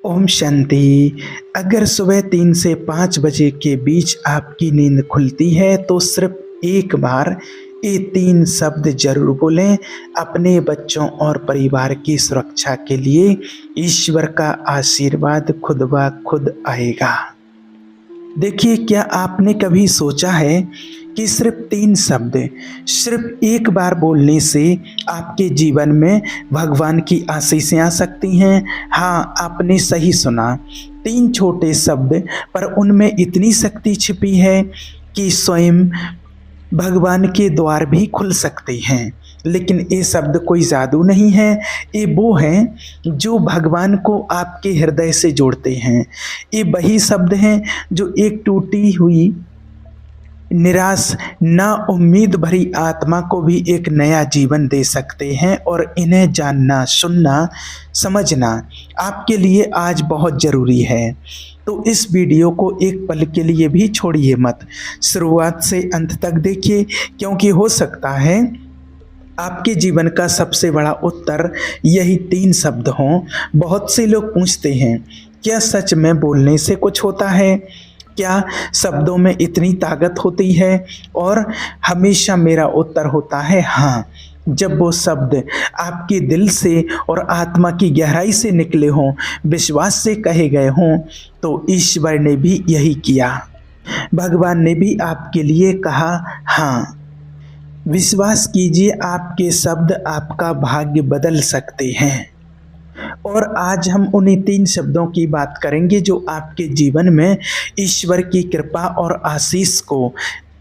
ओम शांति। अगर सुबह 3 से 5 बजे के बीच आपकी नींद खुलती है तो सिर्फ एक बार ये 3 शब्द जरूर बोलें। अपने बच्चों और परिवार की सुरक्षा के लिए ईश्वर का आशीर्वाद खुद ब खुद आएगा। देखिए, क्या आपने कभी सोचा है कि सिर्फ 3 शब्द सिर्फ एक बार बोलने से आपके जीवन में भगवान की आशीषें आ सकती हैं। हाँ, आपने सही सुना। 3 छोटे शब्द पर उनमें इतनी शक्ति छिपी है कि स्वयं भगवान के द्वार भी खुल सकते हैं। लेकिन ये शब्द कोई जादू नहीं है, ये वो हैं जो भगवान को आपके हृदय से जोड़ते हैं। ये वही शब्द हैं जो एक टूटी हुई, निराश, ना उम्मीद भरी आत्मा को भी एक नया जीवन दे सकते हैं। और इन्हें जानना, सुनना, समझना आपके लिए आज बहुत ज़रूरी है। तो इस वीडियो को एक पल के लिए भी छोड़िए मत, शुरुआत से अंत तक देखिए, क्योंकि हो सकता है आपके जीवन का सबसे बड़ा उत्तर यही 3 शब्द हों। बहुत से लोग पूछते हैं, क्या सच में बोलने से कुछ होता है? क्या शब्दों में इतनी ताकत होती है? और हमेशा मेरा उत्तर होता है हाँ। जब वो शब्द आपके दिल से और आत्मा की गहराई से निकले हों, विश्वास से कहे गए हों, तो ईश्वर ने भी यही किया। भगवान ने भी आपके लिए कहा हाँ। विश्वास कीजिए, आपके शब्द आपका भाग्य बदल सकते हैं। और आज हम उन्हीं 3 शब्दों की बात करेंगे जो आपके जीवन में ईश्वर की कृपा और आशीष को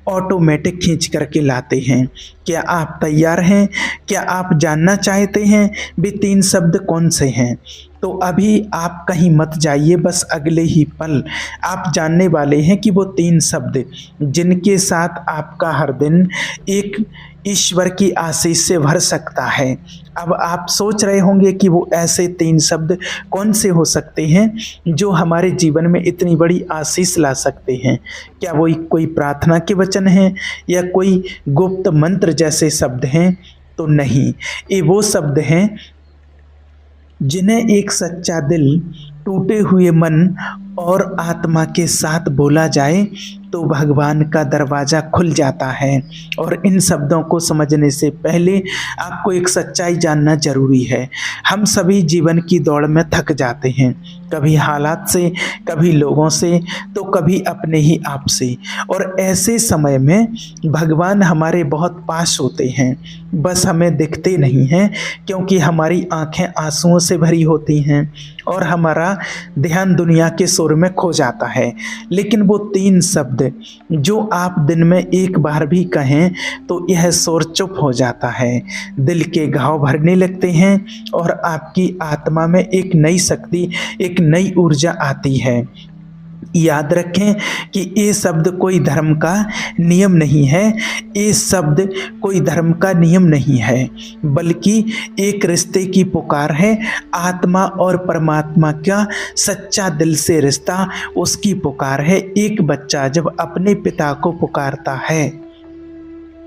ऑटोमेटिक खींच करके लाते हैं। क्या आप तैयार हैं? क्या आप जानना चाहते हैं वे 3 शब्द कौन से हैं? तो अभी आप कहीं मत जाइए, बस अगले ही पल आप जानने वाले हैं कि वो 3 शब्द जिनके साथ आपका हर दिन एक ईश्वर की आशीष से भर सकता है। अब आप सोच रहे होंगे कि वो ऐसे 3 शब्द कौन से हो सकते हैं जो हमारे जीवन में इतनी बड़ी आशीष ला सकते हैं। क्या वो कोई प्रार्थना के वचन हैं या कोई गुप्त मंत्र जैसे शब्द हैं? तो नहीं, ये वो शब्द हैं जिन्हें एक सच्चा दिल, टूटे हुए मन और आत्मा के साथ बोला जाए तो भगवान का दरवाज़ा खुल जाता है। और इन शब्दों को समझने से पहले आपको एक सच्चाई जानना ज़रूरी है। हम सभी जीवन की दौड़ में थक जाते हैं, कभी हालात से, कभी लोगों से, तो कभी अपने ही आप से। और ऐसे समय में भगवान हमारे बहुत पास होते हैं, बस हमें दिखते नहीं हैं क्योंकि हमारी आंखें आंसुओं से भरी होती हैं और हमारा ध्यान दुनिया के शोर में खो जाता है। लेकिन वो 3 शब्द जो आप दिन में एक बार भी कहें तो यह शोर चुप हो जाता है, दिल के घाव भरने लगते हैं और आपकी आत्मा में एक नई शक्ति, एक नई ऊर्जा आती है। याद रखें कि ये शब्द कोई धर्म का नियम नहीं है, ये शब्द कोई धर्म का नियम नहीं है, बल्कि एक रिश्ते की पुकार है। आत्मा और परमात्मा का सच्चा दिल से रिश्ता, उसकी पुकार है। एक बच्चा जब अपने पिता को पुकारता है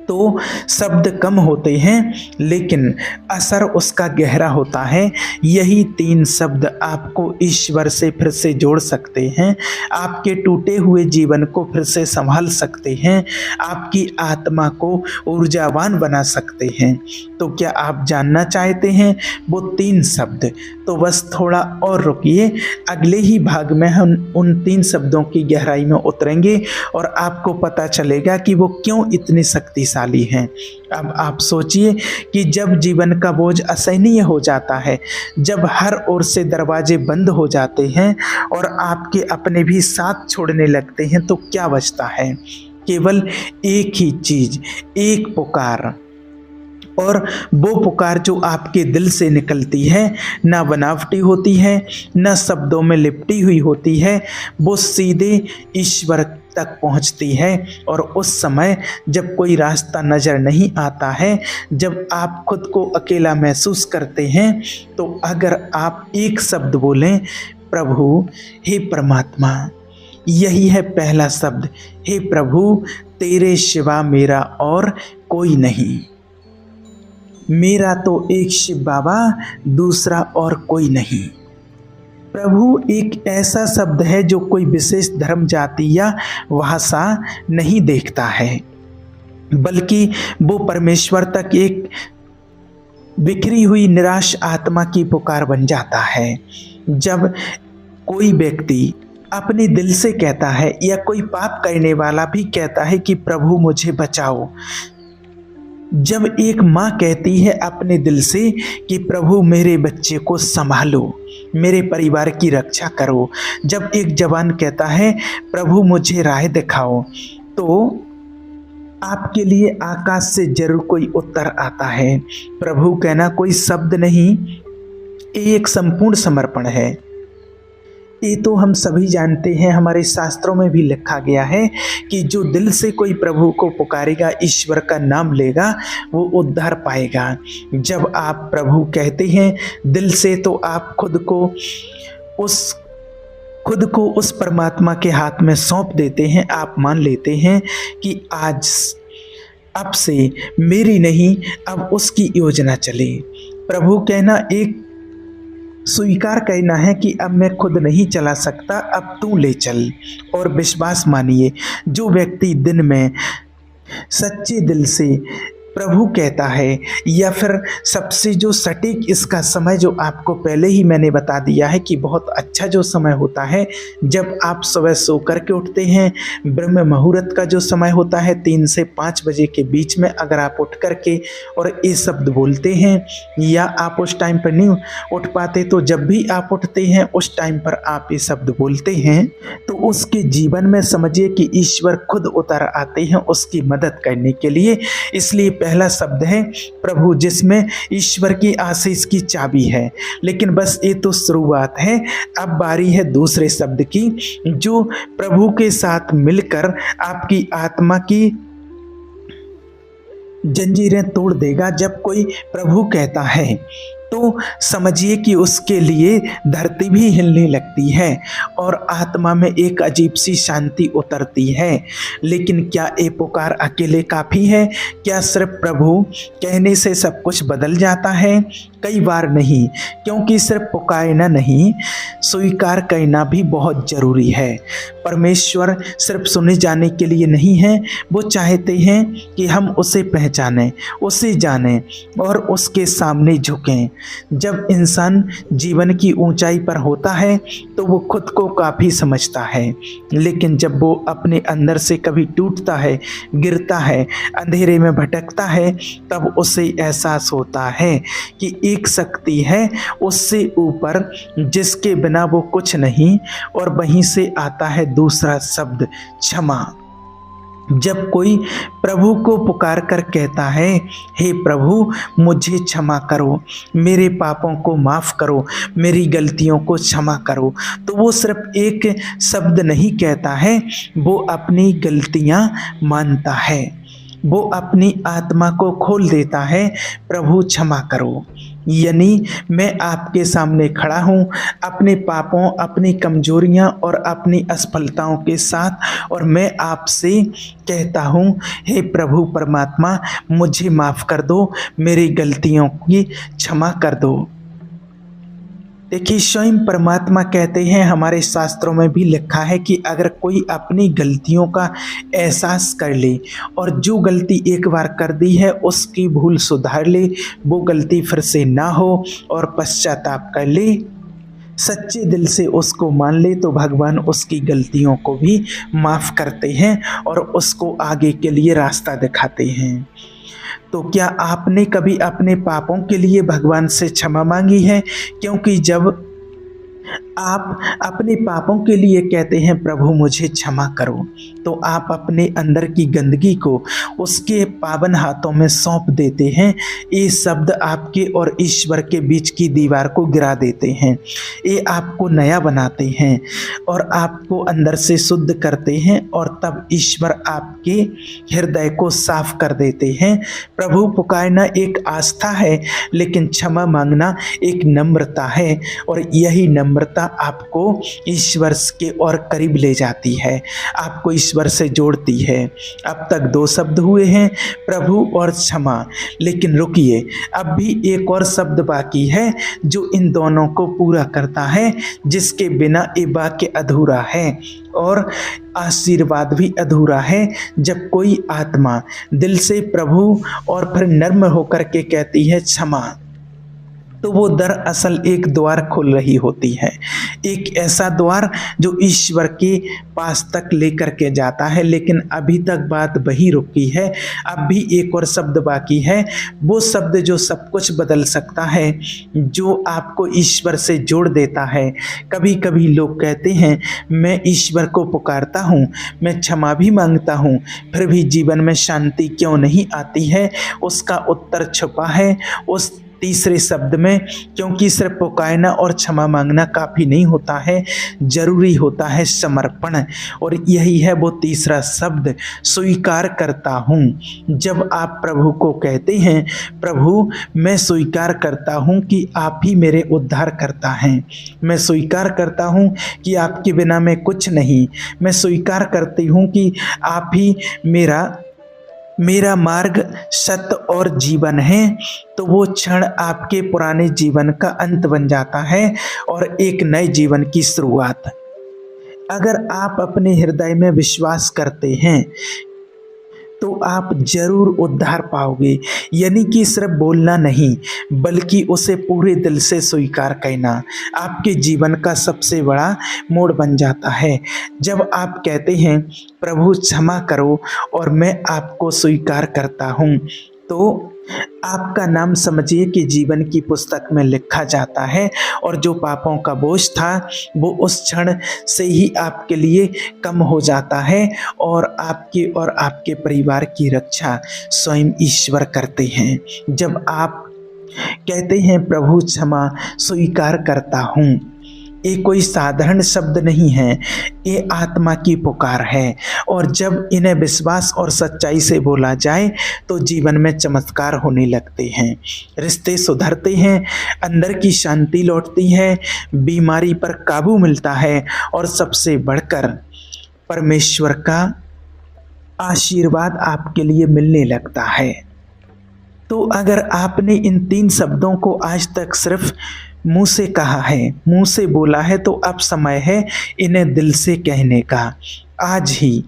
तो शब्द कम होते हैं लेकिन असर उसका गहरा होता है। यही 3 शब्द आपको ईश्वर से फिर से जोड़ सकते हैं, आपके टूटे हुए जीवन को फिर से संभाल सकते हैं, आपकी आत्मा को ऊर्जावान बना सकते हैं। तो क्या आप जानना चाहते हैं वो 3 शब्द? तो बस थोड़ा और रुकिए, अगले ही भाग में हम उन 3 शब्दों की गहराई में उतरेंगे और आपको पता चलेगा कि वो क्यों इतने शक्तिशाली हैं। अब आप सोचिए कि जब जीवन का बोझ असहनीय हो जाता है, जब हर ओर से दरवाजे बंद हो जाते हैं और आपके अपने भी साथ छोड़ने लगते हैं, तो क्या बचता है? केवल एक ही चीज़, एक पुकार। और वो पुकार जो आपके दिल से निकलती है, ना बनावटी होती है, ना शब्दों में लिपटी हुई होती है, वो सीधे ईश्वर तक पहुंचती है। और उस समय जब कोई रास्ता नज़र नहीं आता है, जब आप खुद को अकेला महसूस करते हैं, तो अगर आप एक शब्द बोलें, प्रभु, हे परमात्मा, यही है पहला शब्द, हे प्रभु, तेरे सिवा मेरा और कोई नहीं। मेरा तो एक शिव बाबा, दूसरा और कोई नहीं। प्रभु एक ऐसा शब्द है जो कोई विशेष धर्म, जाति या भाषा नहीं देखता है, बल्कि वो परमेश्वर तक एक बिखरी हुई निराश आत्मा की पुकार बन जाता है। जब कोई व्यक्ति अपने दिल से कहता है या कोई पाप करने वाला भी कहता है कि प्रभु मुझे बचाओ, जब एक माँ कहती है अपने दिल से कि प्रभु मेरे बच्चे को संभालो, मेरे परिवार की रक्षा करो, जब एक जवान कहता है प्रभु मुझे राह दिखाओ, तो आपके लिए आकाश से जरूर कोई उत्तर आता है। प्रभु कहना कोई शब्द नहीं, ये एक संपूर्ण समर्पण है। ये तो हम सभी जानते हैं, हमारे शास्त्रों में भी लिखा गया है कि जो दिल से कोई प्रभु को पुकारेगा, ईश्वर का नाम लेगा, वो उद्धार पाएगा। जब आप प्रभु कहते हैं दिल से, तो आप खुद को उस परमात्मा के हाथ में सौंप देते हैं। आप मान लेते हैं कि अब से मेरी नहीं, अब उसकी योजना चले। प्रभु कहना एक स्वीकार करना है कि अब मैं खुद नहीं चला सकता, अब तू ले चल। और विश्वास मानिए, जो व्यक्ति दिन में सच्चे दिल से प्रभु कहता है, या फिर सबसे जो सटीक इसका समय जो आपको पहले ही मैंने बता दिया है कि बहुत अच्छा जो समय होता है जब आप सुबह सो करके उठते हैं, ब्रह्म मुहूर्त का जो समय होता है 3 से 5 बजे के बीच में, अगर आप उठ करके और ये शब्द बोलते हैं, या आप उस टाइम पर नहीं उठ पाते तो जब भी आप उठते हैं उस टाइम पर आप ये शब्द बोलते हैं, तो उसके जीवन में समझिए कि ईश्वर खुद उतर आते हैं उसकी मदद करने के लिए। इसलिए पहला शब्द है प्रभु, जिसमें ईश्वर की आशीष की चाबी है। लेकिन बस ये तो शुरुआत है, अब बारी है दूसरे शब्द की, जो प्रभु के साथ मिलकर आपकी आत्मा की जंजीरें तोड़ देगा। जब कोई प्रभु कहता है तो समझिए कि उसके लिए धरती भी हिलने लगती है और आत्मा में एक अजीब सी शांति उतरती है। लेकिन क्या ये पुकार अकेले काफ़ी है? क्या सिर्फ प्रभु कहने से सब कुछ बदल जाता है? कई बार नहीं, क्योंकि सिर्फ पुकारना नहीं, स्वीकार करना भी बहुत ज़रूरी है। परमेश्वर सिर्फ सुने जाने के लिए नहीं है, वो चाहते हैं कि हम उसे पहचानें, उसे जानें और उसके सामने झुकें। जब इंसान जीवन की ऊंचाई पर होता है तो वो खुद को काफ़ी समझता है, लेकिन जब वो अपने अंदर से कभी टूटता है, गिरता है, अंधेरे में भटकता है, तब उसे एहसास होता है कि एक शक्ति है उससे ऊपर, जिसके बिना वो कुछ नहीं। और वहीं से आता है दूसरा शब्द, क्षमा। जब कोई प्रभु को पुकार कर कहता है, हे प्रभु मुझे क्षमा करो, मेरे पापों को माफ़ करो, मेरी गलतियों को क्षमा करो, तो वो सिर्फ एक शब्द नहीं कहता है, वो अपनी गलतियां मानता है, वो अपनी आत्मा को खोल देता है, प्रभु क्षमा करो। यानी मैं आपके सामने खड़ा हूँ अपने पापों, अपनी कमजोरियाँ और अपनी असफलताओं के साथ, और मैं आपसे कहता हूँ, हे प्रभु परमात्मा मुझे माफ़ कर दो, मेरी गलतियों की क्षमा कर दो। देखिए, स्वयं परमात्मा कहते हैं, हमारे शास्त्रों में भी लिखा है कि अगर कोई अपनी गलतियों का एहसास कर ले और जो गलती एक बार कर दी है उसकी भूल सुधार ले, वो गलती फिर से ना हो और पश्चाताप कर ले, सच्चे दिल से उसको मान ले, तो भगवान उसकी गलतियों को भी माफ़ करते हैं और उसको आगे के लिए रास्ता दिखाते हैं। तो क्या आपने कभी अपने पापों के लिए भगवान से क्षमा मांगी है? क्योंकि जब आप अपने पापों के लिए कहते हैं प्रभु मुझे क्षमा करो, तो आप अपने अंदर की गंदगी को उसके पावन हाथों में सौंप देते हैं। ये शब्द आपके और ईश्वर के बीच की दीवार को गिरा देते हैं, ये आपको नया बनाते हैं और आपको अंदर से शुद्ध करते हैं, और तब ईश्वर आपके हृदय को साफ कर देते हैं। प्रभु पुकारना एक आस्था है, लेकिन क्षमा मांगना एक नम्रता है, और यही नम्रता आत्मिकता आपको ईश्वर के और करीब ले जाती है, आपको ईश्वर से जोड़ती है। अब तक 2 शब्द हुए हैं, प्रभु और क्षमा, लेकिन रुकिए, अब भी एक और शब्द बाकी है जो इन दोनों को पूरा करता है, जिसके बिना ये वाक्य अधूरा है और आशीर्वाद भी अधूरा है। जब कोई आत्मा दिल से प्रभु और फिर नर्म होकर के कहती है क्षमा, तो वो दरअसल एक द्वार खोल रही होती है, एक ऐसा द्वार जो ईश्वर के पास तक लेकर के जाता है। लेकिन अभी तक बात वही रुकी है, अब भी एक और शब्द बाकी है, वो शब्द जो सब कुछ बदल सकता है, जो आपको ईश्वर से जोड़ देता है। कभी कभी लोग कहते हैं मैं ईश्वर को पुकारता हूँ, मैं क्षमा भी मांगता हूँ, फिर भी जीवन में शांति क्यों नहीं आती है? उसका उत्तर छुपा है उस तीसरे शब्द में, क्योंकि सिर्फ पुकारना और क्षमा मांगना काफ़ी नहीं होता है, जरूरी होता है समर्पण। और यही है वो तीसरा शब्द, स्वीकार करता हूँ। जब आप प्रभु को कहते हैं प्रभु मैं स्वीकार करता हूँ कि आप ही मेरे उद्धार करता हैं, मैं स्वीकार करता हूँ कि आपके बिना मैं कुछ नहीं, मैं स्वीकार करती हूँ कि आप ही मेरा मार्ग, सत्य और जीवन है, तो वो क्षण आपके पुराने जीवन का अंत बन जाता है और एक नए जीवन की शुरुआत। अगर आप अपने हृदय में विश्वास करते हैं तो आप जरूर उद्धार पाओगे। यानी कि सिर्फ बोलना नहीं, बल्कि उसे पूरे दिल से स्वीकार करना आपके जीवन का सबसे बड़ा मोड़ बन जाता है। जब आप कहते हैं प्रभु क्षमा करो और मैं आपको स्वीकार करता हूँ, तो आपका नाम समझिए कि जीवन की पुस्तक में लिखा जाता है और जो पापों का बोझ था वो उस क्षण से ही आपके लिए कम हो जाता है और आपके परिवार की रक्षा स्वयं ईश्वर करते हैं। जब आप कहते हैं प्रभु क्षमा स्वीकार करता हूँ, ये कोई साधारण शब्द नहीं है, ये आत्मा की पुकार है। और जब इन्हें विश्वास और सच्चाई से बोला जाए तो जीवन में चमत्कार होने लगते हैं, रिश्ते सुधरते हैं, अंदर की शांति लौटती है, बीमारी पर काबू मिलता है और सबसे बढ़कर परमेश्वर का आशीर्वाद आपके लिए मिलने लगता है। तो अगर आपने इन 3 शब्दों को आज तक सिर्फ मुंह से कहा है, मुंह से बोला है, तो अब समय है इन्हें दिल से कहने का। आज ही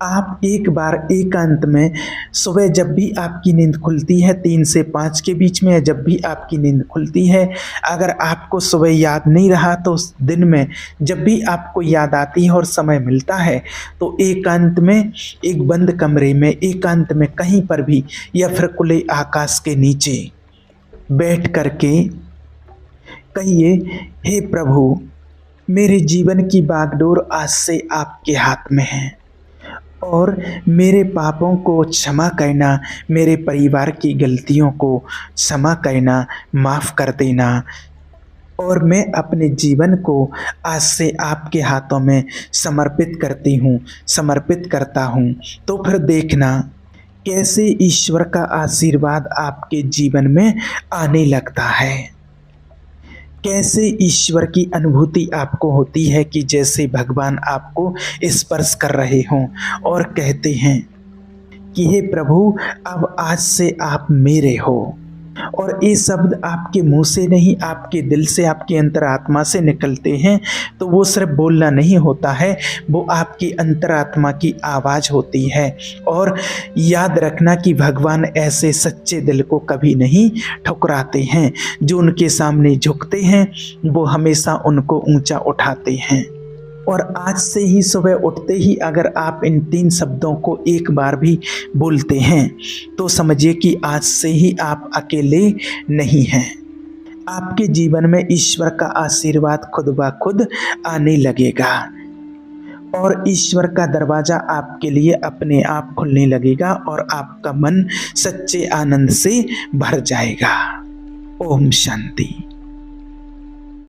आप एक बार एकांत में सुबह जब भी आपकी नींद खुलती है 3 से 5 के बीच में, जब भी आपकी नींद खुलती है, अगर आपको सुबह याद नहीं रहा तो दिन में जब भी आपको याद आती है और समय मिलता है तो एकांत में, एक बंद कमरे में, एकांत में कहीं पर भी या फिर खुले आकाश के नीचे बैठ करके कहिए, हे प्रभु मेरे जीवन की बागडोर आज से आपके हाथ में है और मेरे पापों को क्षमा करना, मेरे परिवार की गलतियों को क्षमा करना, माफ़ कर देना, और मैं अपने जीवन को आज से आपके हाथों में समर्पित करता हूँ। तो फिर देखना कैसे ईश्वर का आशीर्वाद आपके जीवन में आने लगता है, कैसे ईश्वर की अनुभूति आपको होती है कि जैसे भगवान आपको स्पर्श कर रहे हों और कहते हैं कि हे प्रभु अब आज से आप मेरे हो। और ये शब्द आपके मुंह से नहीं, आपके दिल से, आपके अंतरात्मा से निकलते हैं, तो वो सिर्फ बोलना नहीं होता है, वो आपकी अंतरात्मा की आवाज़ होती है। और याद रखना कि भगवान ऐसे सच्चे दिल को कभी नहीं ठुकराते हैं, जो उनके सामने झुकते हैं वो हमेशा उनको ऊंचा उठाते हैं। और आज से ही सुबह उठते ही अगर आप इन 3 शब्दों को एक बार भी बोलते हैं तो समझिए कि आज से ही आप अकेले नहीं हैं, आपके जीवन में ईश्वर का आशीर्वाद खुद ब खुद आने लगेगा और ईश्वर का दरवाज़ा आपके लिए अपने आप खुलने लगेगा और आपका मन सच्चे आनंद से भर जाएगा। ओम शांति।